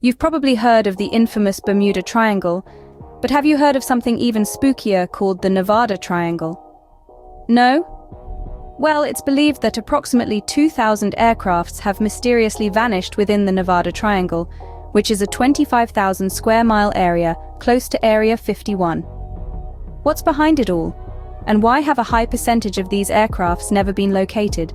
You've probably heard of the infamous Bermuda Triangle, but have you heard of something even spookier called the Nevada Triangle? No? Well, it's believed that approximately 2,000 aircrafts have mysteriously vanished within the Nevada Triangle, which is a 25,000 square mile area close to Area 51. What's behind it all? And why have a high percentage of these aircrafts never been located?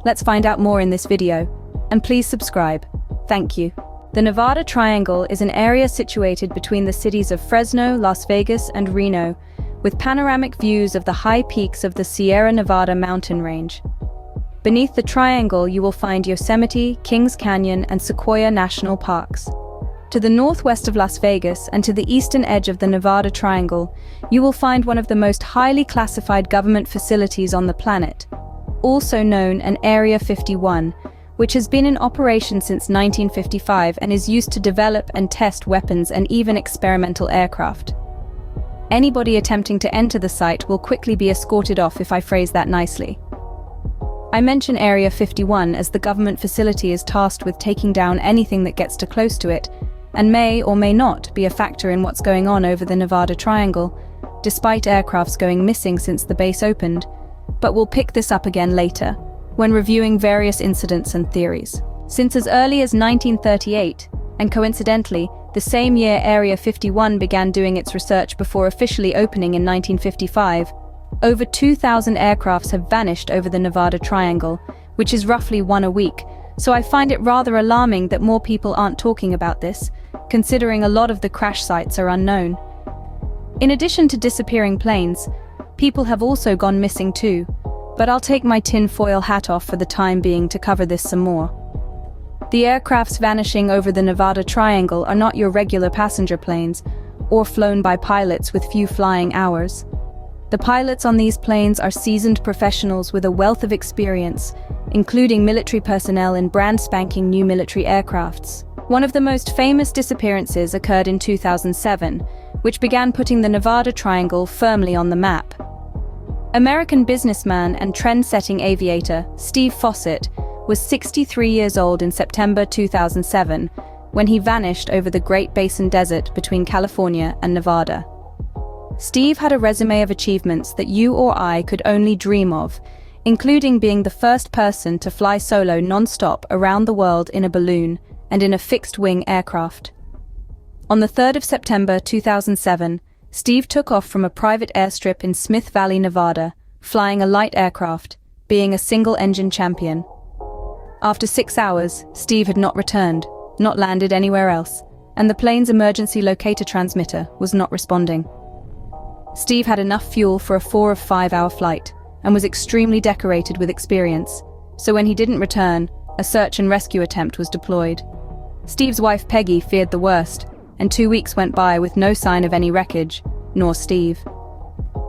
Let's find out more in this video, and please subscribe. Thank you. The Nevada Triangle is an area situated between the cities of Fresno, Las Vegas, and Reno, with panoramic views of the high peaks of the Sierra Nevada mountain range. Beneath the triangle, you will find Yosemite, Kings Canyon, and Sequoia National Parks. To the northwest of Las Vegas and to the eastern edge of the Nevada Triangle, you will find one of the most highly classified government facilities on the planet, also known as Area 51, which has been in operation since 1955 and is used to develop and test weapons and even experimental aircraft. Anybody attempting to enter the site will quickly be escorted off, if I phrase that nicely. I mention Area 51 as the government facility is tasked with taking down anything that gets too close to it, and may or may not be a factor in what's going on over the Nevada Triangle, despite aircrafts going missing since the base opened, but we'll pick this up again later, when reviewing various incidents and theories. Since as early as 1938, and coincidentally, the same year Area 51 began doing its research before officially opening in 1955, over 2,000 aircrafts have vanished over the Nevada Triangle, which is roughly one a week, so I find it rather alarming that more people aren't talking about this, considering a lot of the crash sites are unknown. In addition to disappearing planes, people have also gone missing too, but I'll take my tinfoil hat off for the time being to cover this some more. The aircrafts vanishing over the Nevada Triangle are not your regular passenger planes, or flown by pilots with few flying hours. The pilots on these planes are seasoned professionals with a wealth of experience, including military personnel in brand spanking new military aircrafts. One of the most famous disappearances occurred in 2007, which began putting the Nevada Triangle firmly on the map. American businessman and trend-setting aviator Steve Fossett was 63 years old in September 2007 when he vanished over the Great Basin Desert between California and Nevada. Steve had a resume of achievements that you or I could only dream of, including being the first person to fly solo non-stop around the world in a balloon and in a fixed-wing aircraft. On the 3rd of September 2007, Steve took off from a private airstrip in Smith Valley, Nevada, flying a light aircraft, being a single-engine champion. After 6 hours, Steve had not returned, not landed anywhere else, and the plane's emergency locator transmitter was not responding. Steve had enough fuel for a 4 or 5 hour flight, and was extremely decorated with experience, so when he didn't return, a search and rescue attempt was deployed. Steve's wife Peggy feared the worst, and 2 weeks went by with no sign of any wreckage, nor Steve.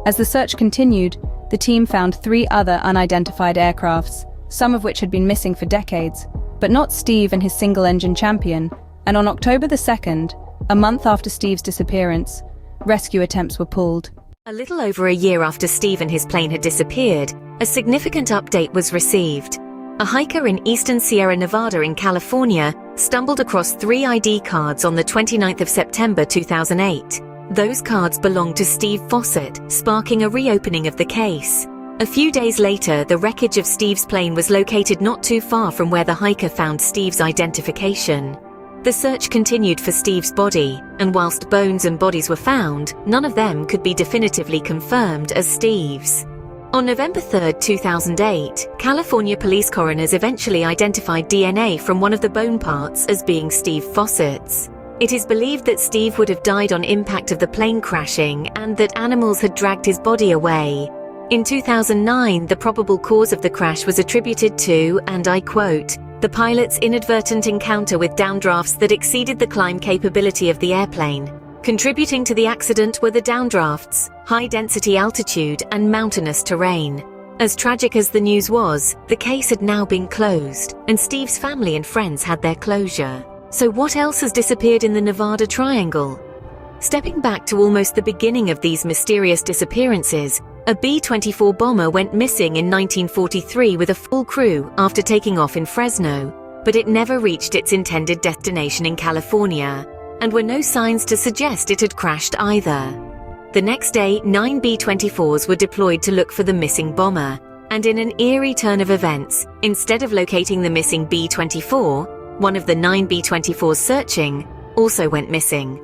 As the search continued, the team found 3 other unidentified aircrafts, some of which had been missing for decades, but not Steve and his single-engine champion, and on October the 2nd, a month after Steve's disappearance, rescue attempts were pulled. A little over a year after Steve and his plane had disappeared, a significant update was received. A hiker in eastern Sierra Nevada in California stumbled across 3 ID cards on the 29th of September 2008. Those cards belonged to Steve Fossett, sparking a reopening of the case. A few days later, the wreckage of Steve's plane was located not too far from where the hiker found Steve's identification. The search continued for Steve's body, and whilst bones and bodies were found, none of them could be definitively confirmed as Steve's. On November 3, 2008, California police coroners eventually identified DNA from one of the bone parts as being Steve Fossett's. It is believed that Steve would have died on impact of the plane crashing and that animals had dragged his body away. In 2009, the probable cause of the crash was attributed to, and I quote, "the pilot's inadvertent encounter with downdrafts that exceeded the climb capability of the airplane. Contributing to the accident were the downdrafts, high-density altitude, and mountainous terrain." As tragic as the news was, the case had now been closed, and Steve's family and friends had their closure. So what else has disappeared in the Nevada Triangle? Stepping back to almost the beginning of these mysterious disappearances, a B-24 bomber went missing in 1943 with a full crew after taking off in Fresno. but it never reached its intended destination in California, and were no signs to suggest it had crashed either. The next day, 9 B-24s were deployed to look for the missing bomber, and in an eerie turn of events, instead of locating the missing B-24, one of the 9 B-24s searching also went missing.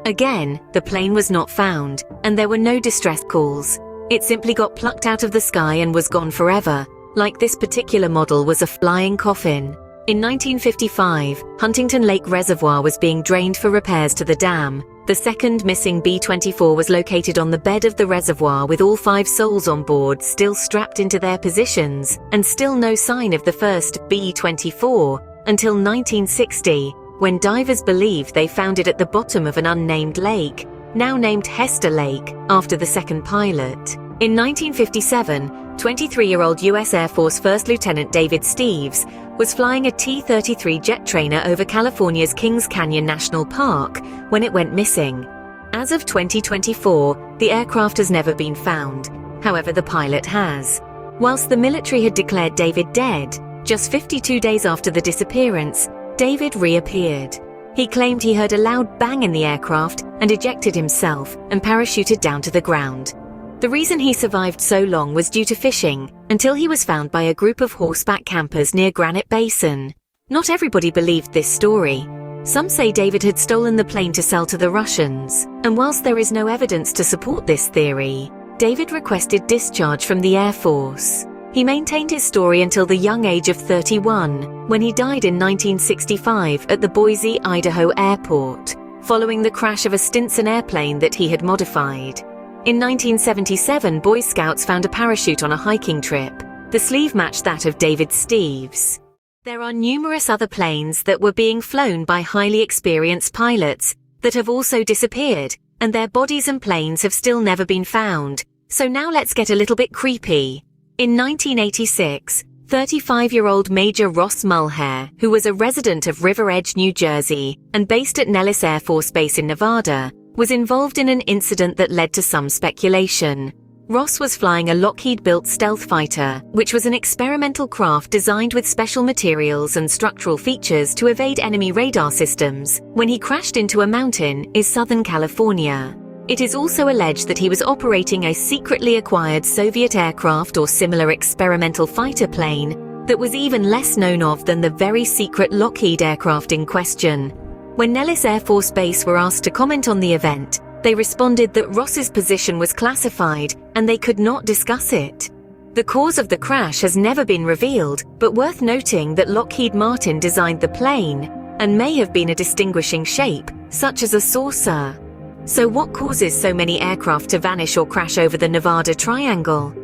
Again, the plane was not found, and there were no distress calls. It simply got plucked out of the sky and was gone forever, like this particular model was a flying coffin. In 1955, Huntington Lake Reservoir was being drained for repairs to the dam. The second missing B-24 was located on the bed of the reservoir with all 5 souls on board still strapped into their positions, and still no sign of the first B-24 until 1960, when divers believed they found it at the bottom of an unnamed lake, now named Hester Lake, after the second pilot. In 1957, 23-year-old U.S. Air Force First Lieutenant David Steves was flying a T-33 jet trainer over California's Kings Canyon National Park when it went missing. As of 2024, the aircraft has never been found. However, the pilot has. Whilst the military had declared David dead, just 52 days after the disappearance, David reappeared. He claimed he heard a loud bang in the aircraft and ejected himself and parachuted down to the ground. The reason he survived so long was due to fishing, until he was found by a group of horseback campers near Granite Basin. Not everybody believed this story. Some say David had stolen the plane to sell to the Russians, and whilst there is no evidence to support this theory, David requested discharge from the Air Force. He maintained his story until the young age of 31, when he died in 1965 at the Boise, Idaho airport, following the crash of a Stinson airplane that he had modified. In 1977, Boy Scouts found a parachute on a hiking trip. The sleeve matched that of David Steves. There are numerous other planes that were being flown by highly experienced pilots that have also disappeared, and their bodies and planes have still never been found. So now let's get a little bit creepy. In 1986, 35-year-old Major Ross Mulhare, who was a resident of River Edge, New Jersey, and based at Nellis Air Force Base in Nevada, was involved in an incident that led to some speculation. Ross was flying a Lockheed-built stealth fighter, which was an experimental craft designed with special materials and structural features to evade enemy radar systems, when he crashed into a mountain in Southern California. It is also alleged that he was operating a secretly acquired Soviet aircraft or similar experimental fighter plane that was even less known of than the very secret Lockheed aircraft in question. When Nellis Air Force Base were asked to comment on the event, they responded that Ross's position was classified and they could not discuss it. The cause of the crash has never been revealed, but worth noting that Lockheed Martin designed the plane and may have been a distinguishing shape, such as a saucer. So what causes so many aircraft to vanish or crash over the Nevada Triangle?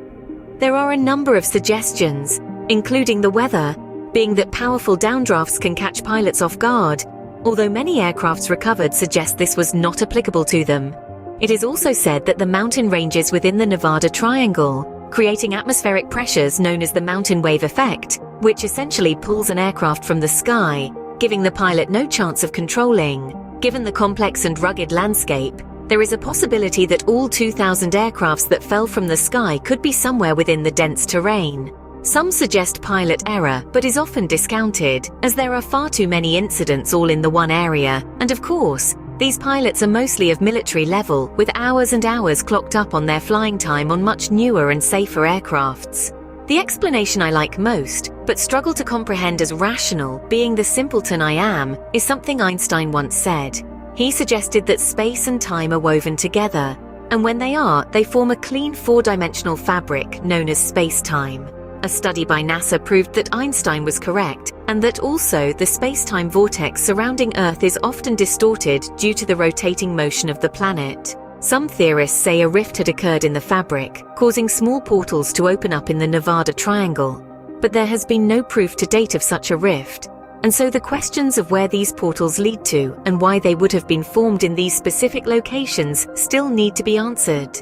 There are a number of suggestions, including the weather, being that powerful downdrafts can catch pilots off guard, although many aircrafts recovered suggest this was not applicable to them. It is also said that the mountain ranges within the Nevada Triangle, creating atmospheric pressures known as the mountain wave effect, which essentially pulls an aircraft from the sky, giving the pilot no chance of controlling. Given the complex and rugged landscape, there is a possibility that all 2,000 aircrafts that fell from the sky could be somewhere within the dense terrain. Some suggest pilot error, but is often discounted, as there are far too many incidents all in the one area, and of course, these pilots are mostly of military level, with hours and hours clocked up on their flying time on much newer and safer aircrafts. The explanation I like most, but struggle to comprehend as rational, being the simpleton I am, is something Einstein once said. He suggested that space and time are woven together, and when they are, they form a clean four-dimensional fabric known as space-time. A study by NASA proved that Einstein was correct, and that also the space-time vortex surrounding Earth is often distorted due to the rotating motion of the planet. Some theorists say a rift had occurred in the fabric, causing small portals to open up in the Nevada Triangle. But there has been no proof to date of such a rift, and so the questions of where these portals lead to and why they would have been formed in these specific locations still need to be answered.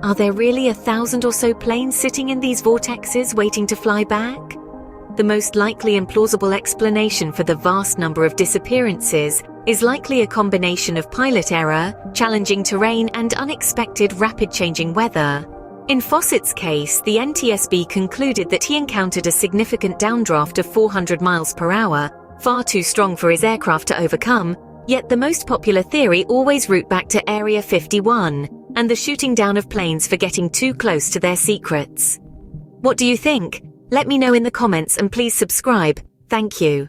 Are there really 1,000 or so planes sitting in these vortexes waiting to fly back? The most likely and plausible explanation for the vast number of disappearances is likely a combination of pilot error, challenging terrain, and unexpected rapid-changing weather. In Fawcett's case, the NTSB concluded that he encountered a significant downdraft of 400 miles per hour far too strong for his aircraft to overcome, yet the most popular theory always route back to Area 51 and the shooting down of planes for getting too close to their secrets. What do you think? Let me know in the comments and please subscribe. Thank you.